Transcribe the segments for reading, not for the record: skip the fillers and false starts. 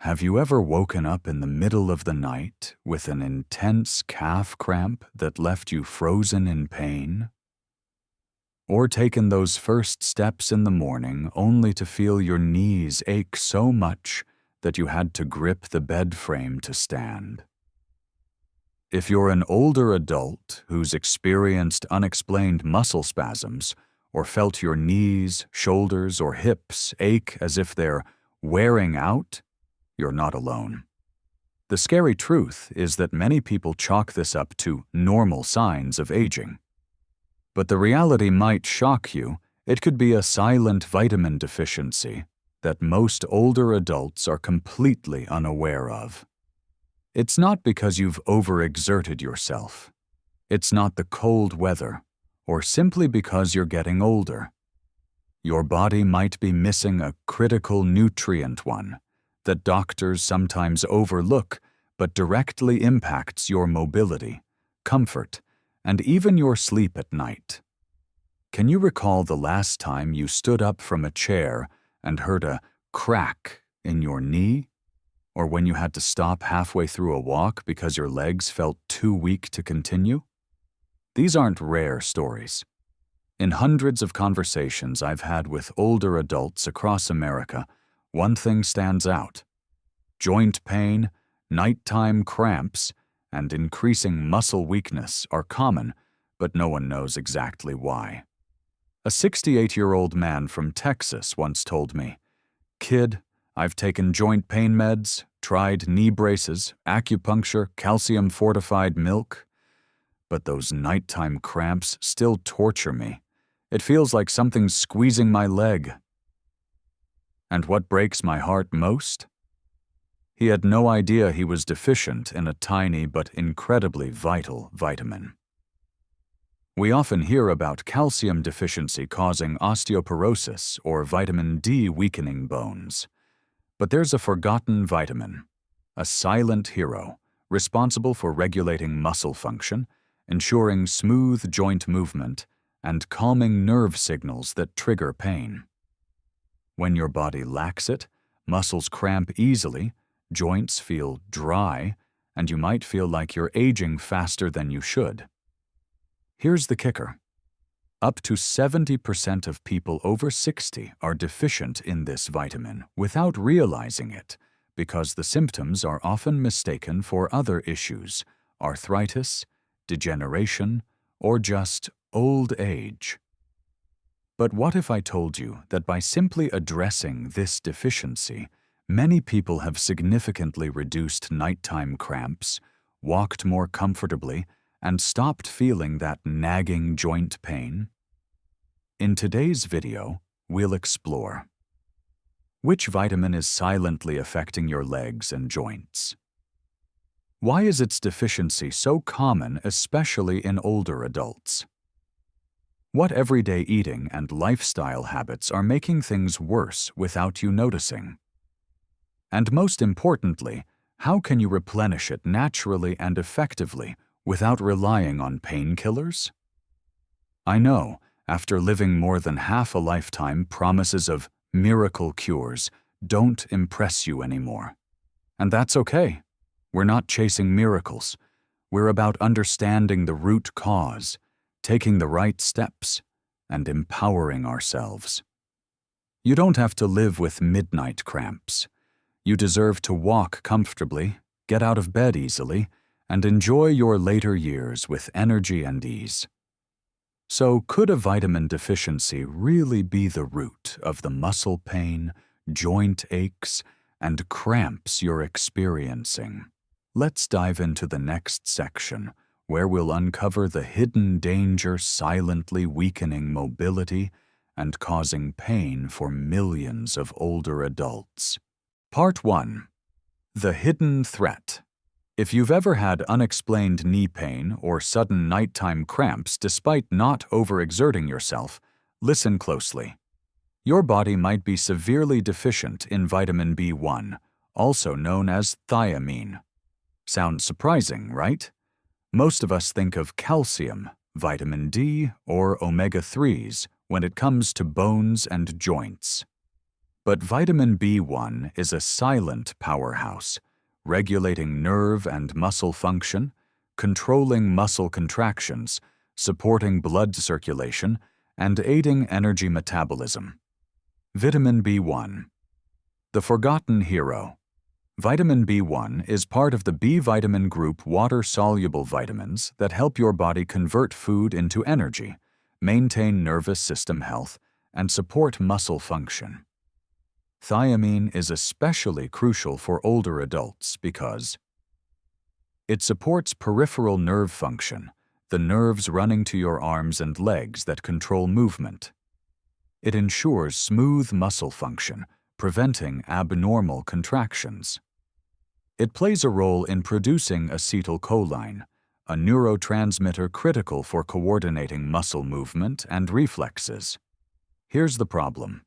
Have you ever woken up in the middle of the night with an intense calf cramp that left you frozen in pain? Or taken those first steps in the morning only to feel your knees ache so much that you had to grip the bed frame to stand? If you're an older adult who's experienced unexplained muscle spasms or felt your knees, shoulders, or hips ache as if they're wearing out, you're not alone. The scary truth is that many people chalk this up to normal signs of aging. But the reality might shock you. It could be a silent vitamin deficiency that most older adults are completely unaware of. It's not because you've overexerted yourself. It's not the cold weather, or simply because you're getting older. Your body might be missing a critical nutrient that doctors sometimes overlook but directly impacts your mobility, comfort, and even your sleep at night. Can you recall the last time you stood up from a chair and heard a crack in your knee? Or when you had to stop halfway through a walk because your legs felt too weak to continue? These aren't rare stories. In hundreds of conversations I've had with older adults across America, one thing stands out. Joint pain, nighttime cramps, and increasing muscle weakness are common, but no one knows exactly why. A 68-year-old man from Texas once told me, "Kid, I've taken joint pain meds, tried knee braces, acupuncture, calcium-fortified milk, but those nighttime cramps still torture me. It feels like something's squeezing my leg." And what breaks my heart most? He had no idea he was deficient in a tiny but incredibly vital vitamin. We often hear about calcium deficiency causing osteoporosis or vitamin D weakening bones. But there's a forgotten vitamin, a silent hero, responsible for regulating muscle function, ensuring smooth joint movement, and calming nerve signals that trigger pain. When your body lacks it, muscles cramp easily, joints feel dry, and you might feel like you're aging faster than you should. Here's the kicker. Up to 70% of people over 60 are deficient in this vitamin without realizing it, because the symptoms are often mistaken for other issues, arthritis, degeneration, or just old age. But what if I told you that by simply addressing this deficiency, many people have significantly reduced nighttime cramps, walked more comfortably, and stopped feeling that nagging joint pain? In today's video, we'll explore which vitamin is silently affecting your legs and joints. Why is its deficiency so common, especially in older adults? What everyday eating and lifestyle habits are making things worse without you noticing? And most importantly, how can you replenish it naturally and effectively without relying on painkillers? I know, after living more than half a lifetime, promises of miracle cures don't impress you anymore. And that's okay. We're not chasing miracles. We're about understanding the root cause, taking the right steps, and empowering ourselves. You don't have to live with midnight cramps. You deserve to walk comfortably, get out of bed easily, and enjoy your later years with energy and ease. So, could a vitamin deficiency really be the root of the muscle pain, joint aches, and cramps you're experiencing? Let's dive into the next section, where we'll uncover the hidden danger silently weakening mobility and causing pain for millions of older adults. Part 1. The hidden threat. If you've ever had unexplained knee pain or sudden nighttime cramps despite not overexerting yourself, listen closely. Your body might be severely deficient in vitamin B1, also known as thiamine. Sounds surprising, right? Most of us think of calcium, vitamin D, or omega-3s when it comes to bones and joints. But vitamin B1 is a silent powerhouse, regulating nerve and muscle function, controlling muscle contractions, supporting blood circulation, and aiding energy metabolism. Vitamin B1. The forgotten hero. Vitamin B1 is part of the B vitamin group water-soluble vitamins that help your body convert food into energy, maintain nervous system health, and support muscle function. Thiamine is especially crucial for older adults because it supports peripheral nerve function, the nerves running to your arms and legs that control movement. It ensures smooth muscle function, preventing abnormal contractions. It plays a role in producing acetylcholine, a neurotransmitter critical for coordinating muscle movement and reflexes. Here's the problem.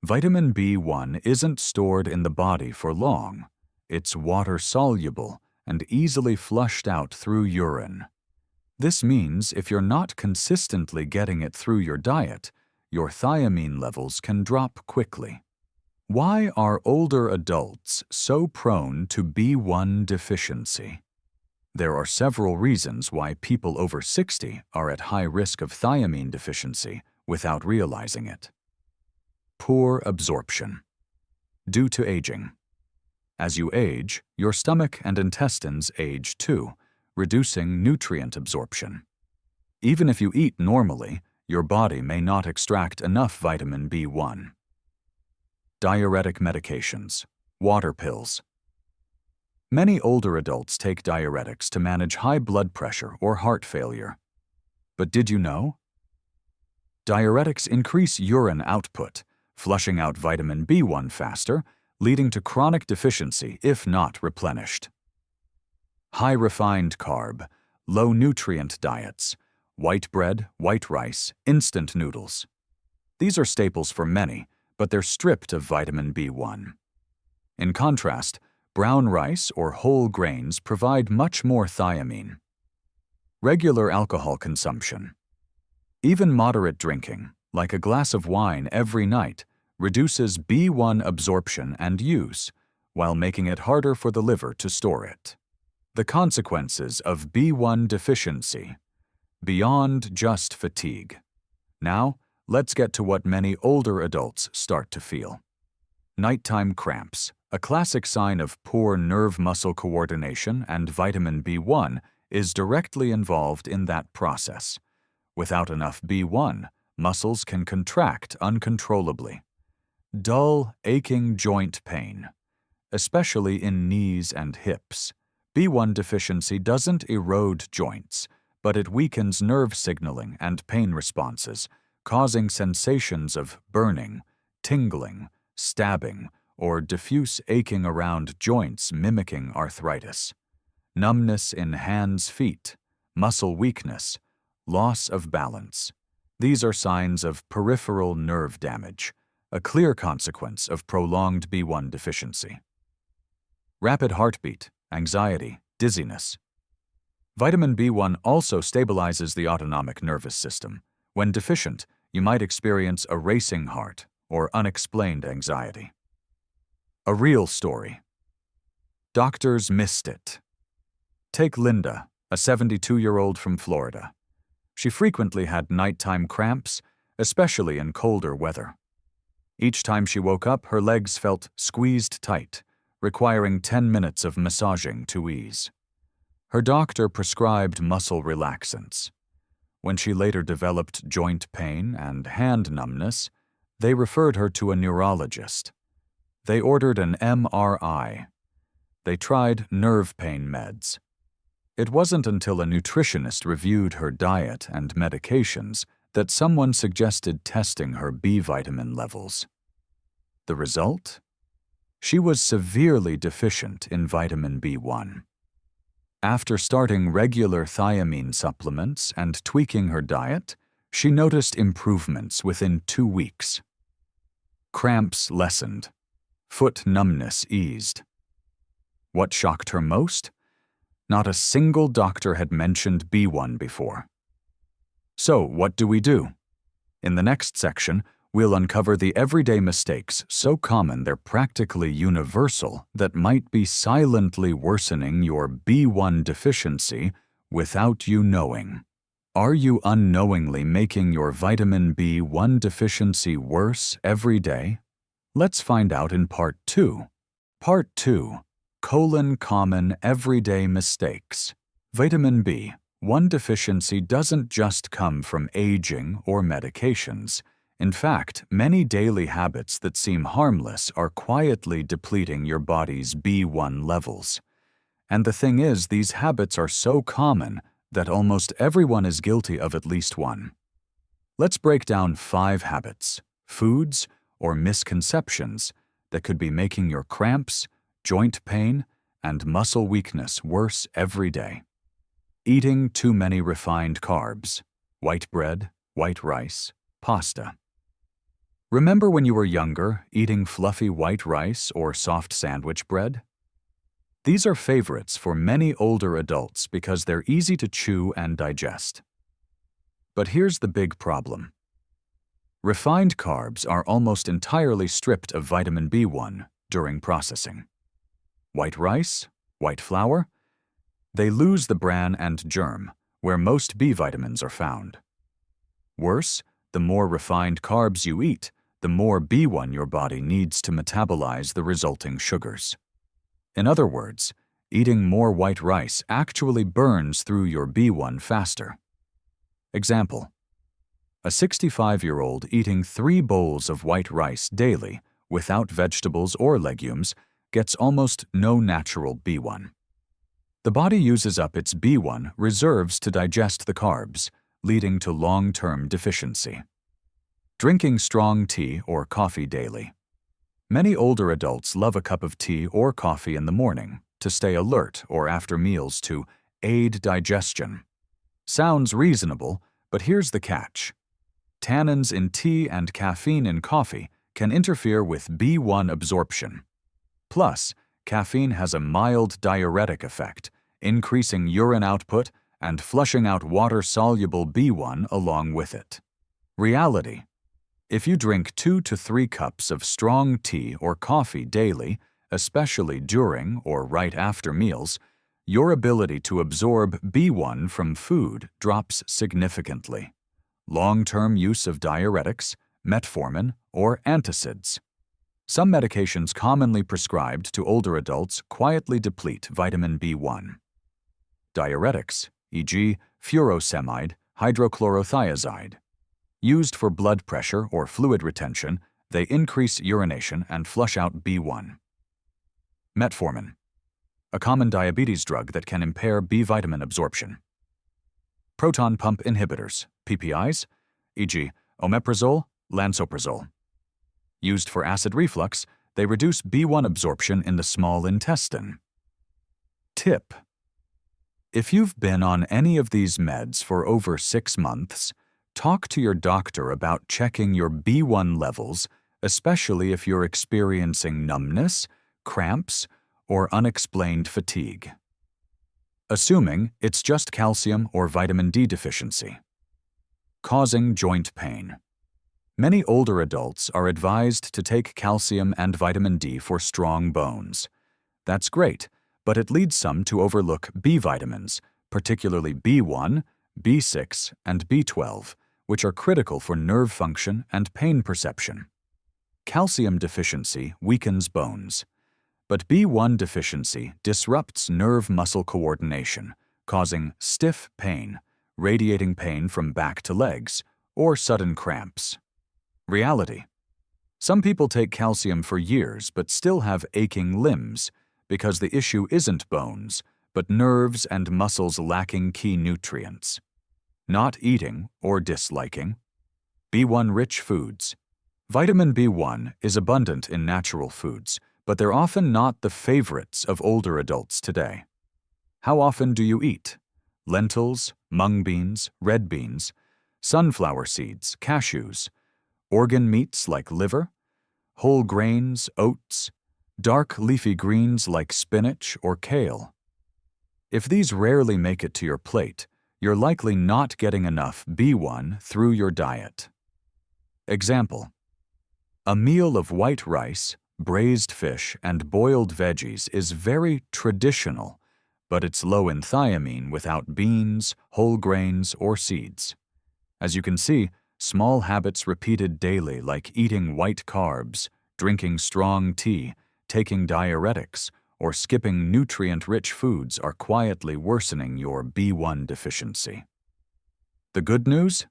Vitamin B1 isn't stored in the body for long. It's water-soluble and easily flushed out through urine. This means if you're not consistently getting it through your diet, your thiamine levels can drop quickly. Why are older adults so prone to B1 deficiency? There are several reasons why people over 60 are at high risk of thiamine deficiency without realizing it. Poor absorption. Due to aging. As you age, your stomach and intestines age too, reducing nutrient absorption. Even if you eat normally, your body may not extract enough vitamin B1. Diuretic medications, water pills. Many older adults take diuretics to manage high blood pressure or heart failure. But did you know? Diuretics increase urine output, flushing out vitamin B1 faster, leading to chronic deficiency if not replenished. High refined carb, low nutrient diets, white bread, white rice, instant noodles. These are staples for many, but they're stripped of vitamin B1. In contrast, brown rice or whole grains provide much more thiamine. Regular alcohol consumption. Even moderate drinking, like a glass of wine every night, reduces B1 absorption and use, while making it harder for the liver to store it. The consequences of B1 deficiency. Beyond just fatigue. Now, let's get to what many older adults start to feel. Nighttime cramps, a classic sign of poor nerve-muscle coordination, and vitamin B1 is directly involved in that process. Without enough B1, muscles can contract uncontrollably. Dull, aching joint pain, especially in knees and hips. B1 deficiency doesn't erode joints, but it weakens nerve signaling and pain responses, causing sensations of burning, tingling, stabbing, or diffuse aching around joints mimicking arthritis. Numbness in hands, feet, muscle weakness, loss of balance. These are signs of peripheral nerve damage, a clear consequence of prolonged B1 deficiency. Rapid heartbeat, anxiety, dizziness. Vitamin B1 also stabilizes the autonomic nervous system. When deficient, you might experience a racing heart or unexplained anxiety. A real story. Doctors missed it. Take Linda, a 72-year-old from Florida. She frequently had nighttime cramps, especially in colder weather. Each time she woke up, her legs felt squeezed tight, requiring 10 minutes of massaging to ease. Her doctor prescribed muscle relaxants. When she later developed joint pain and hand numbness, they referred her to a neurologist. They ordered an MRI. They tried nerve pain meds. It wasn't until a nutritionist reviewed her diet and medications that someone suggested testing her B vitamin levels. The result? She was severely deficient in vitamin B1. After starting regular thiamine supplements and tweaking her diet, she noticed improvements within 2 weeks. Cramps lessened. Foot numbness eased. What shocked her most? Not a single doctor had mentioned B1 before. So, what do? In the next section, We'll uncover the everyday mistakes so common they're practically universal that might be silently worsening your B1 deficiency without you knowing. Are you unknowingly making your vitamin B1 deficiency worse every day? Let's find out in Part 2. Part 2: Common Everyday Mistakes. Vitamin B1 deficiency doesn't just come from aging or medications. In fact, many daily habits that seem harmless are quietly depleting your body's B1 levels. And the thing is, these habits are so common that almost everyone is guilty of at least one. Let's break down 5 habits, foods, or misconceptions that could be making your cramps, joint pain, and muscle weakness worse every day. Eating too many refined carbs, white bread, white rice, pasta. Remember when you were younger, eating fluffy white rice or soft sandwich bread? These are favorites for many older adults because they're easy to chew and digest. But here's the big problem. Refined carbs are almost entirely stripped of vitamin B1 during processing. White rice, white flour, they lose the bran and germ, where most B vitamins are found. Worse, the more refined carbs you eat, the more B1 your body needs to metabolize the resulting sugars. In other words, eating more white rice actually burns through your B1 faster. Example: a 65-year-old eating 3 bowls of white rice daily without vegetables or legumes gets almost no natural B1. The body uses up its B1 reserves to digest the carbs, leading to long-term deficiency. Drinking strong tea or coffee daily. Many older adults love a cup of tea or coffee in the morning to stay alert or after meals to aid digestion. Sounds reasonable, but here's the catch. Tannins in tea and caffeine in coffee can interfere with B1 absorption. Plus, caffeine has a mild diuretic effect, increasing urine output and flushing out water-soluble B1 along with it. Reality: if you drink 2 to 3 cups of strong tea or coffee daily, especially during or right after meals, your ability to absorb B1 from food drops significantly. Long-term use of diuretics, metformin, or antacids. Some medications commonly prescribed to older adults quietly deplete vitamin B1. Diuretics, e.g., furosemide, hydrochlorothiazide. Used for blood pressure or fluid retention, they increase urination and flush out B1. Metformin, a common diabetes drug that can impair B vitamin absorption. Proton pump inhibitors, PPIs, e.g., omeprazole, lansoprazole. Used for acid reflux, they reduce B1 absorption in the small intestine. Tip: if you've been on any of these meds for over 6 months, talk to your doctor about checking your B1 levels, especially if you're experiencing numbness, cramps, or unexplained fatigue. Assuming it's just calcium or vitamin D deficiency. Causing joint pain. Many older adults are advised to take calcium and vitamin D for strong bones. That's great, but it leads some to overlook B vitamins, particularly B1, B6, and B12, which are critical for nerve function and pain perception. Calcium deficiency weakens bones, but B1 deficiency disrupts nerve-muscle coordination, causing stiff pain, radiating pain from back to legs, or sudden cramps. Reality: some people take calcium for years but still have aching limbs because the issue isn't bones, but nerves and muscles lacking key nutrients. Not eating or disliking. B1-rich foods. Vitamin B1 is abundant in natural foods, but they're often not the favorites of older adults today. How often do you eat? Lentils, mung beans, red beans, sunflower seeds, cashews, organ meats like liver, whole grains, oats, dark leafy greens like spinach or kale. If these rarely make it to your plate, you're likely not getting enough B1 through your diet. Example: A meal of white rice, braised fish, and boiled veggies is very traditional, but it's low in thiamine without beans, whole grains, or seeds. As you can see, small habits repeated daily like eating white carbs, drinking strong tea, taking diuretics, or skipping nutrient-rich foods are quietly worsening your B1 deficiency. The good news?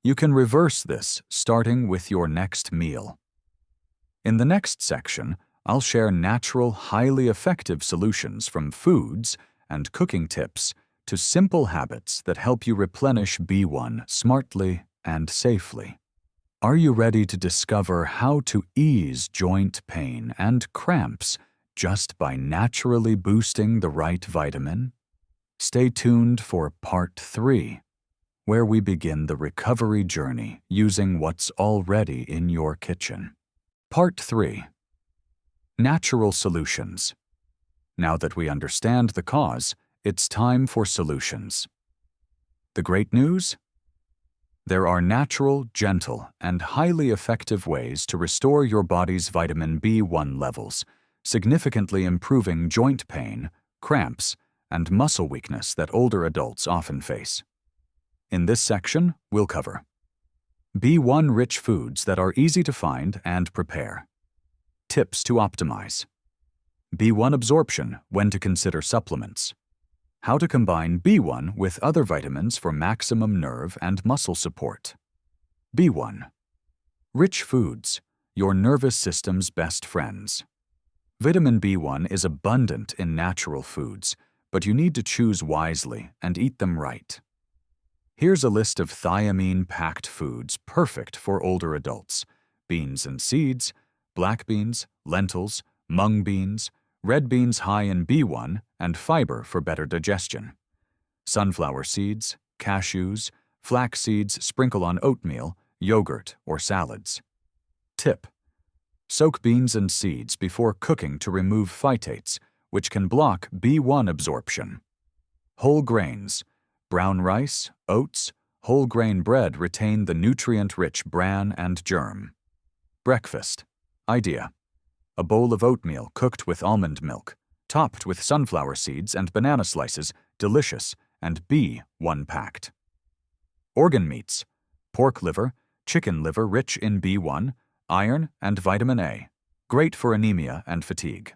You can reverse this starting with your next meal. In the next section, I'll share natural, highly effective solutions from foods and cooking tips to simple habits that help you replenish B1 smartly and safely. Are you ready to discover how to ease joint pain and cramps just by naturally boosting the right vitamin? Stay tuned for Part 3, where we begin the recovery journey using what's already in your kitchen. Part 3. Natural solutions. Now that we understand the cause, it's time for solutions. The great news? There are natural, gentle, and highly effective ways to restore your body's vitamin B1 levels, significantly improving joint pain, cramps, and muscle weakness that older adults often face. In this section, we'll cover B1-rich foods that are easy to find and prepare, tips to optimize, B1 absorption, when to consider supplements, how to combine B1 with other vitamins for maximum nerve and muscle support. B1. Rich foods, your nervous system's best friends. Vitamin B1 is abundant in natural foods, but you need to choose wisely and eat them right. Here's a list of thiamine-packed foods perfect for older adults: beans and seeds, black beans, lentils, mung beans, red beans high in B1 and fiber for better digestion, sunflower seeds, cashews, flax seeds sprinkle on oatmeal, yogurt, or salads. Tip: soak beans and seeds before cooking to remove phytates, which can block B1 absorption. Whole grains: brown rice, oats, whole grain bread retain the nutrient-rich bran and germ. Breakfast. Idea: a bowl of oatmeal cooked with almond milk, topped with sunflower seeds and banana slices, delicious, and B1 packed. Organ meats: pork liver, chicken liver rich in B1, iron, and vitamin A, great for anemia and fatigue.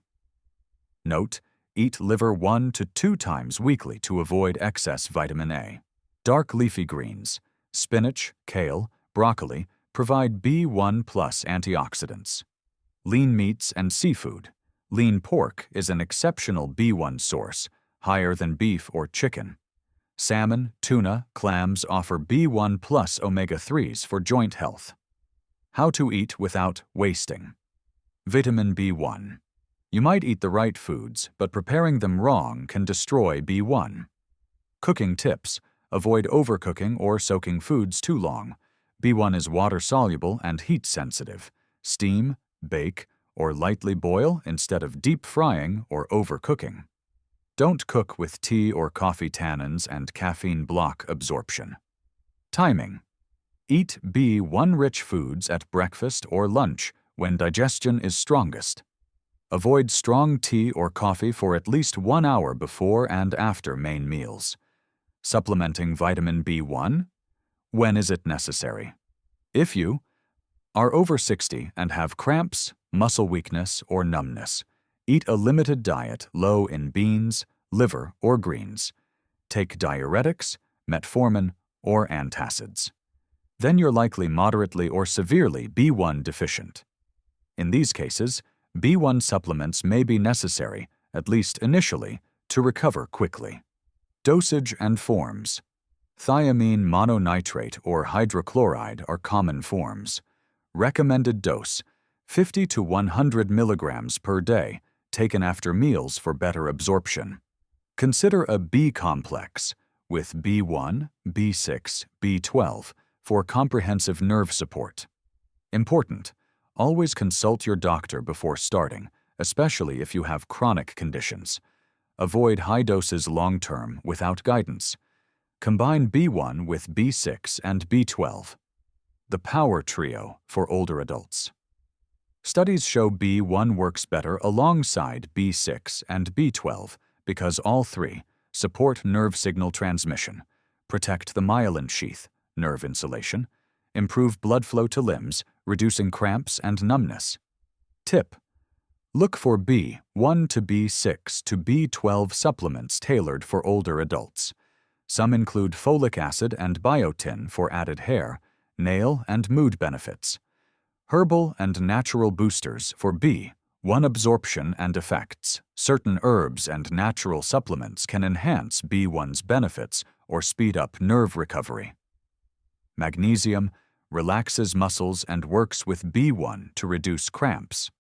Note: eat liver 1 to 2 times weekly to avoid excess vitamin A. Dark leafy greens, spinach, kale, broccoli provide B1 plus antioxidants. Lean meats and seafood. Lean pork is an exceptional B1 source, higher than beef or chicken. Salmon, tuna, clams offer B1 plus omega-3s for joint health. How to eat without wasting. Vitamin B1. You might eat the right foods, but preparing them wrong can destroy B1. Cooking tips: avoid overcooking or soaking foods too long. B1 is water-soluble and heat-sensitive. Steam, bake, or lightly boil instead of deep frying or overcooking. Don't cook with tea or coffee tannins and caffeine block absorption. Timing: eat B1-rich foods at breakfast or lunch when digestion is strongest. Avoid strong tea or coffee for at least 1 hour before and after main meals. Supplementing vitamin B1? When is it necessary? If you are over 60 and have cramps, muscle weakness, or numbness, eat a limited diet low in beans, liver, or greens. Take diuretics, metformin, or antacids. Then you're likely moderately or severely B1 deficient. In these cases, B1 supplements may be necessary, at least initially, to recover quickly. Dosage and forms. Thiamine mononitrate or hydrochloride are common forms. Recommended dose: 50 to 100 milligrams per day, taken after meals for better absorption. Consider a B complex with B1, B6, B12 for comprehensive nerve support. Important: always consult your doctor before starting, especially if you have chronic conditions. Avoid high doses long-term without guidance. Combine B1 with B6 and B12. The power trio for older adults. Studies show B1 works better alongside B6 and B12 because all three support nerve signal transmission, protect the myelin sheath, nerve insulation, improve blood flow to limbs, reducing cramps and numbness. Tip: look for B1 to B6 to B12 supplements tailored for older adults. Some include folic acid and biotin for added hair, nail, and mood benefits. Herbal and natural boosters for B1 absorption and effects. Certain herbs and natural supplements can enhance B1's benefits or speed up nerve recovery. Magnesium relaxes muscles and works with B1 to reduce cramps.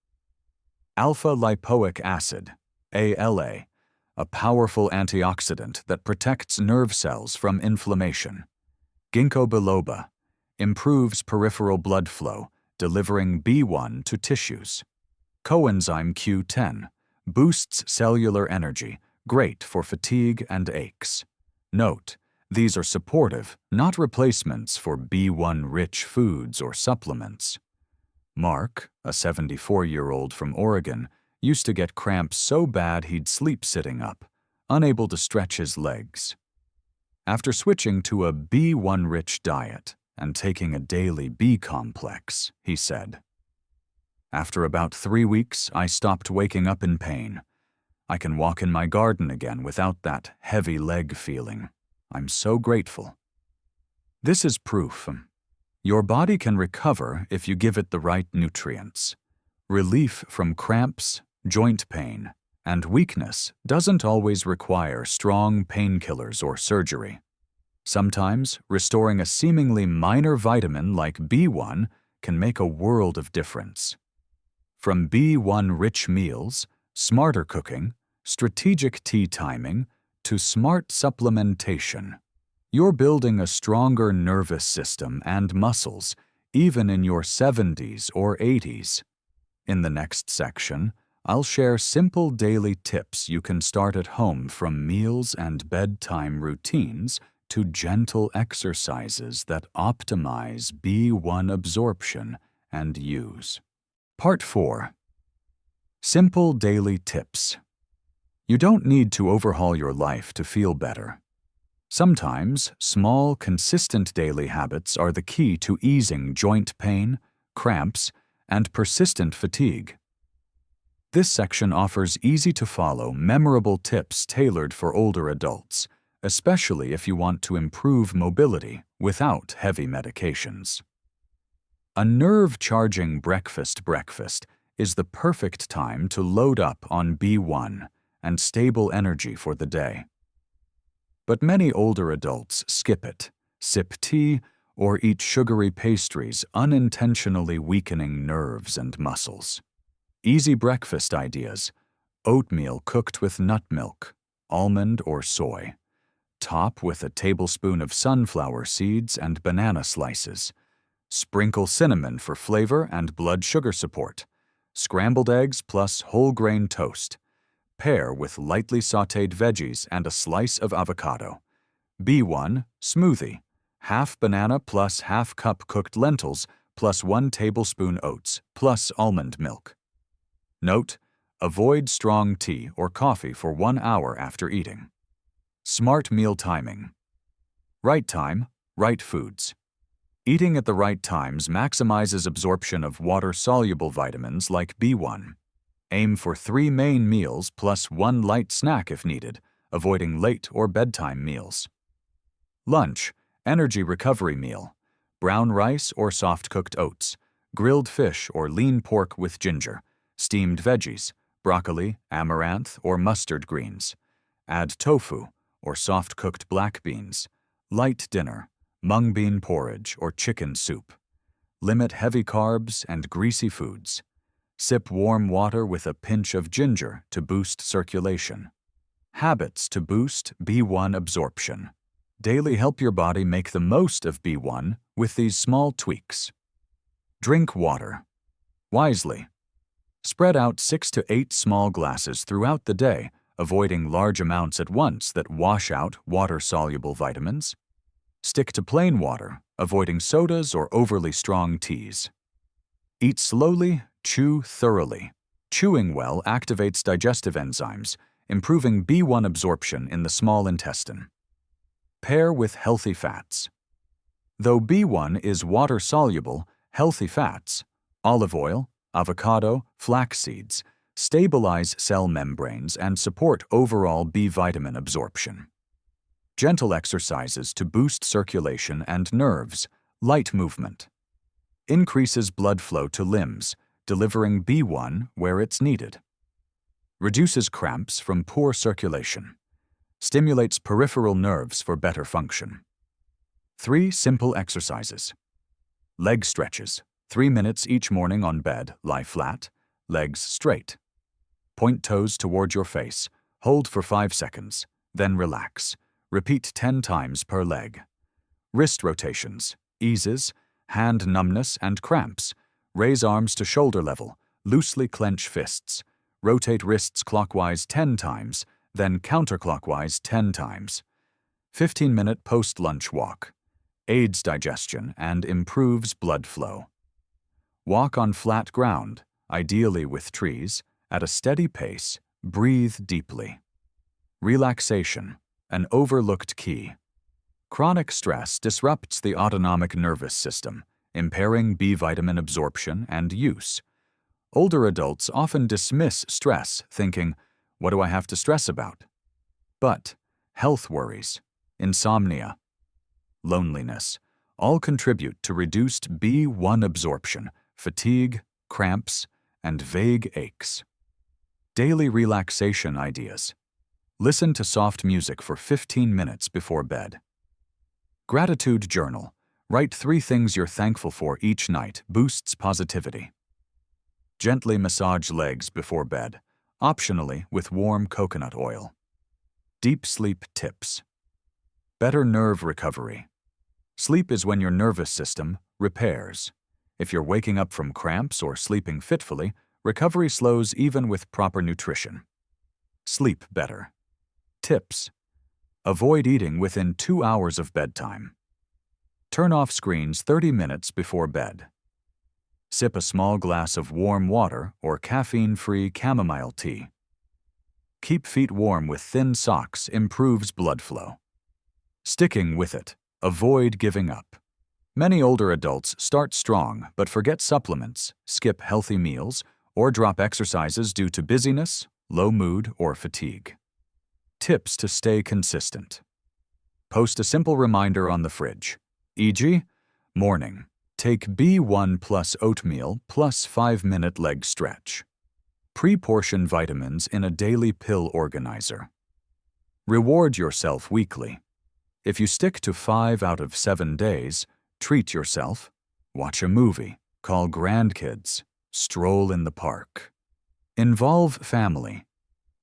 Alpha-lipoic acid, ALA, a powerful antioxidant that protects nerve cells from inflammation. Ginkgo biloba improves peripheral blood flow, delivering B1 to tissues. Coenzyme Q10 boosts cellular energy, great for fatigue and aches. Note: these are supportive, not replacements for B1-rich foods or supplements. Mark, a 74-year-old from Oregon, used to get cramps so bad he'd sleep sitting up, unable to stretch his legs. After switching to a B1-rich diet and taking a daily B complex, he said, "After about 3 weeks, I stopped waking up in pain. I can walk in my garden again without that heavy leg feeling. I'm so grateful." This is proof. Your body can recover if you give it the right nutrients. Relief from cramps, joint pain, and weakness doesn't always require strong painkillers or surgery. Sometimes, restoring a seemingly minor vitamin like B1 can make a world of difference. From B1-rich meals, smarter cooking, strategic tea timing, to smart supplementation, you're building a stronger nervous system and muscles, even in your 70s or 80s. In the next section, I'll share simple daily tips you can start at home, from meals and bedtime routines to gentle exercises that optimize B1 absorption and use. Part 4. Simple daily tips. You don't need to overhaul your life to feel better. Sometimes, small, consistent daily habits are the key to easing joint pain, cramps, and persistent fatigue. This section offers easy-to-follow, memorable tips tailored for older adults, especially if you want to improve mobility without heavy medications. A nerve-charging breakfast is the perfect time to load up on B1 and stable energy for the day. But many older adults skip it, sip tea, or eat sugary pastries, unintentionally weakening nerves and muscles. Easy breakfast ideas: oatmeal cooked with nut milk, almond or soy. Top with a tablespoon of sunflower seeds and banana slices. Sprinkle cinnamon for flavor and blood sugar support. Scrambled eggs plus whole grain toast. Pair with lightly sautéed veggies and a slice of avocado. B1 smoothie. Half banana plus half cup cooked lentils plus 1 tablespoon oats plus almond milk. Note: avoid strong tea or coffee for 1 hour after eating. Smart meal timing. Right time, right foods. Eating at the right times maximizes absorption of water-soluble vitamins like B1. Aim for 3 main meals plus 1 light snack if needed, avoiding late or bedtime meals. Lunch, energy recovery meal. Brown rice or soft-cooked oats, grilled fish or lean pork with ginger, steamed veggies, broccoli, amaranth, or mustard greens. Add tofu or soft-cooked black beans. Light dinner, mung bean porridge or chicken soup. Limit heavy carbs and greasy foods. Sip warm water with a pinch of ginger to boost circulation. Habits to boost B1 absorption. Daily help your body make the most of B1 with these small tweaks. Drink water wisely. Spread out 6 to 8 small glasses throughout the day, avoiding large amounts at once that wash out water-soluble vitamins. Stick to plain water, avoiding sodas or overly strong teas. Eat slowly, Chew thoroughly. Chewing well activates digestive enzymes, improving B1 absorption in the small intestine. Pair with healthy fats. Though B1 is water-soluble, healthy fats, olive oil, avocado, flax seeds, stabilize cell membranes and support overall B vitamin absorption. Gentle exercises to boost circulation and nerves, light movement. Increases blood flow to limbs, delivering B1 where it's needed. Reduces cramps from poor circulation. Stimulates peripheral nerves for better function. 3 simple exercises. Leg stretches. 3 minutes each morning on bed, lie flat, legs straight. Point toes toward your face, hold for 5 seconds, then relax. Repeat 10 times per leg. Wrist rotations, eases, hand numbness and cramps. Raise arms to shoulder level, loosely clench fists. Rotate wrists clockwise 10 times, then counterclockwise 10 times. 15-minute post-lunch walk. Aids digestion and improves blood flow. Walk on flat ground, ideally with trees, at a steady pace, breathe deeply. Relaxation, an overlooked key. Chronic stress disrupts the autonomic nervous system, impairing B vitamin absorption and use. Older adults often dismiss stress, thinking, "What do I have to stress about?" But health worries, insomnia, loneliness, all contribute to reduced B1 absorption, fatigue, cramps, and vague aches. Daily relaxation ideas. Listen to soft music for 15 minutes before bed. Gratitude journal. Write 3 things you're thankful for each night, boosts positivity. Gently massage legs before bed, optionally with warm coconut oil. Deep sleep tips. Better nerve recovery. Sleep is when your nervous system repairs. If you're waking up from cramps or sleeping fitfully, recovery slows even with proper nutrition. Sleep better. Tips. Avoid eating within 2 hours of bedtime. Turn off screens 30 minutes before bed. Sip a small glass of warm water or caffeine-free chamomile tea. Keep feet warm with thin socks improves blood flow. Sticking with it. Avoid giving up. Many older adults start strong but forget supplements, skip healthy meals, or drop exercises due to busyness, low mood, or fatigue. Tips to stay consistent. Post a simple reminder on the fridge, e.g., morning. Take B1 plus oatmeal plus 5-minute leg stretch. Pre-portion vitamins in a daily pill organizer. Reward yourself weekly. If you stick to 5 out of 7 days, treat yourself, watch a movie, call grandkids, stroll in the park. Involve family.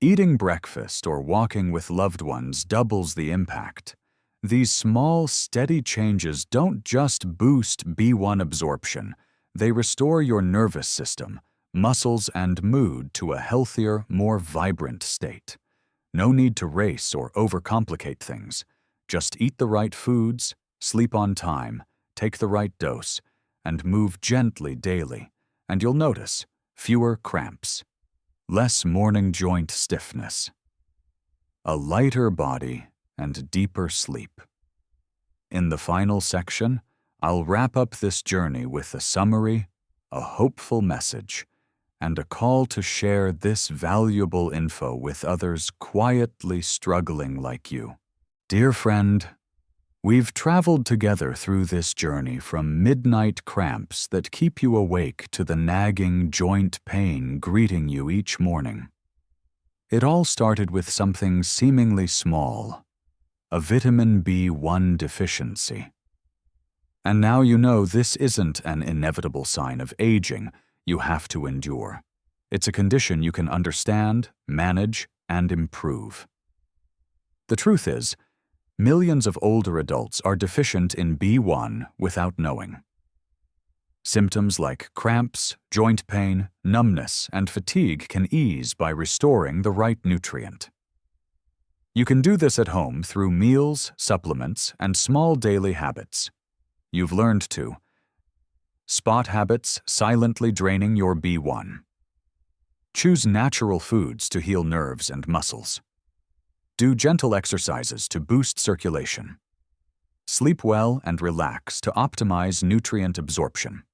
Eating breakfast or walking with loved ones doubles the impact. These small, steady changes don't just boost B1 absorption, they restore your nervous system, muscles, and mood to a healthier, more vibrant state. No need to race or overcomplicate things. Just eat the right foods, sleep on time, take the right dose, and move gently daily, and you'll notice fewer cramps, less morning joint stiffness, a lighter body, and deeper sleep. In the final section, I'll wrap up this journey with a summary, a hopeful message, and a call to share this valuable info with others quietly struggling like you. Dear friend, we've traveled together through this journey from midnight cramps that keep you awake to the nagging joint pain greeting you each morning. It all started with something seemingly small, a vitamin B1 deficiency. And now you know this isn't an inevitable sign of aging you have to endure. It's a condition you can understand, manage, and improve. The truth is, millions of older adults are deficient in B1 without knowing. Symptoms like cramps, joint pain, numbness, and fatigue can ease by restoring the right nutrient. You can do this at home through meals, supplements, and small daily habits. You've learned to Spot habits silently draining your B1. Choose natural foods to heal nerves and muscles. Do gentle exercises to boost circulation. Sleep well and relax to optimize nutrient absorption.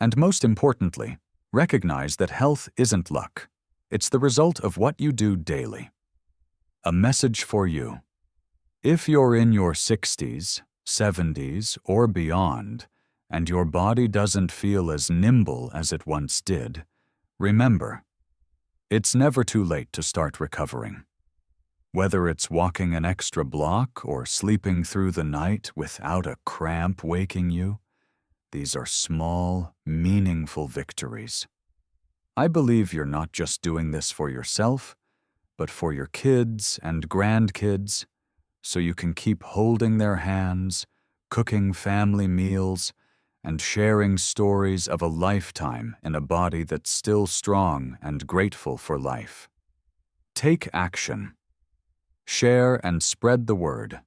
And most importantly, recognize that health isn't luck. It's the result of what you do daily. A message for you. If you're in your 60s, 70s, or beyond, and your body doesn't feel as nimble as it once did, remember, it's never too late to start recovering. Whether it's walking an extra block or sleeping through the night without a cramp waking you, these are small, meaningful victories. I believe you're not just doing this for yourself, but for your kids and grandkids, so you can keep holding their hands, cooking family meals, and sharing stories of a lifetime in a body that's still strong and grateful for life. Take action. Share and spread the word.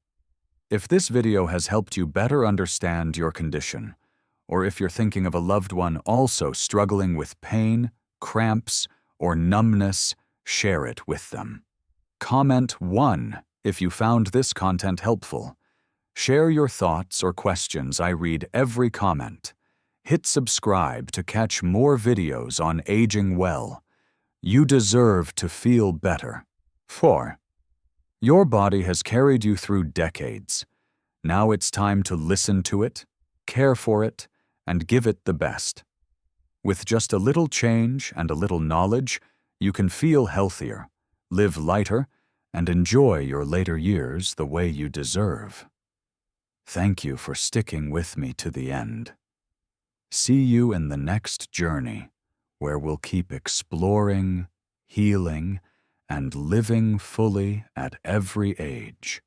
If this video has helped you better understand your condition, or if you're thinking of a loved one also struggling with pain, cramps, or numbness, share it with them. Comment 1 if you found this content helpful. Share your thoughts or questions. I read every comment. Hit subscribe to catch more videos on aging well. You deserve to feel better. 4. Your body has carried you through decades. Now it's time to listen to it, care for it, and give it the best. With just a little change and a little knowledge, you can feel healthier, live lighter, and enjoy your later years the way you deserve. Thank you for sticking with me to the end. See you in the next journey, where we'll keep exploring, healing, and living fully at every age.